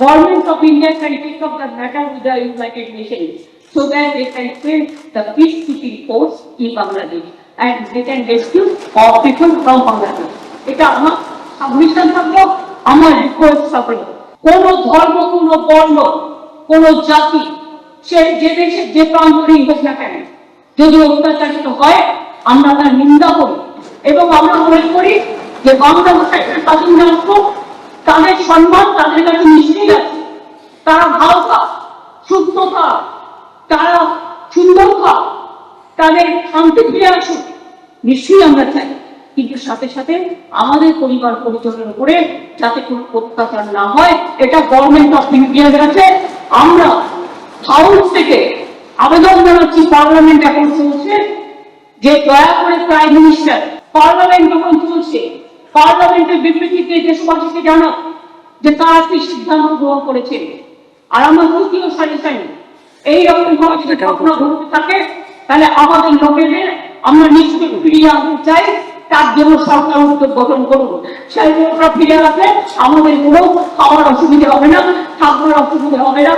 Government of India can take up the matter with the United Nations so that they can send the peacekeeping force in Bangladesh and they can rescue all people from Bangladesh. এটা আমার submission থাকলো, আমার request থাকলো, কোন ধর্ম, কোন বর্ণ, কোন জাতি, সে যে দেশে যে প্রান্তরেই হোক না কেন, যদি অত্যাচারিত হয় আমরা তার নিন্দা করি এবং আমরা মনে করি যে বাংলা ভাষা একটা স্বাধীন রাষ্ট্র, তাদের সম্মান তাদের কাছে নিশ্চয়ই আছে, তারা ভালো থাক, সুস্থ থাক, তারা সুন্দর থাক, তাদের শান্তি ফিরে আসুক, নিশ্চয়ই আমরা চাই। কিন্তু সাথে সাথে আমাদের পরিবার পরিজনের উপরে যাতে কোনো অত্যাচার না হয়, এটা গভর্নমেন্ট অফ ইন্ডিয়ার কাছে আমরা হাউস থেকে আবেদন জানাচ্ছি। পার্লামেন্ট এখন চলছে, যে দয়া করে প্রাইম মিনিস্টার, পার্লামেন্ট যখন চলছে, পার্লামেন্টের বিবৃতিতে দেশবাসীকে জানাক যে তারা কি সিদ্ধান্ত গ্রহণ করেছে। আর আমার তৃতীয় সাজেশন, এইরকম ভাবে যদি ঘটনা ঘটতে থাকে তাহলে আমাদের লোকেদের আমরা নিশ্চয়ই ফিরিয়ে আনতে চাই, তার জন্য সরকার উদ্যোগ গঠন করুন। সেই লোকরা ফিরে আসলে আমাদের কোনো খাওয়ার অসুবিধা হবে না, থাকবার অসুবিধা হবে না।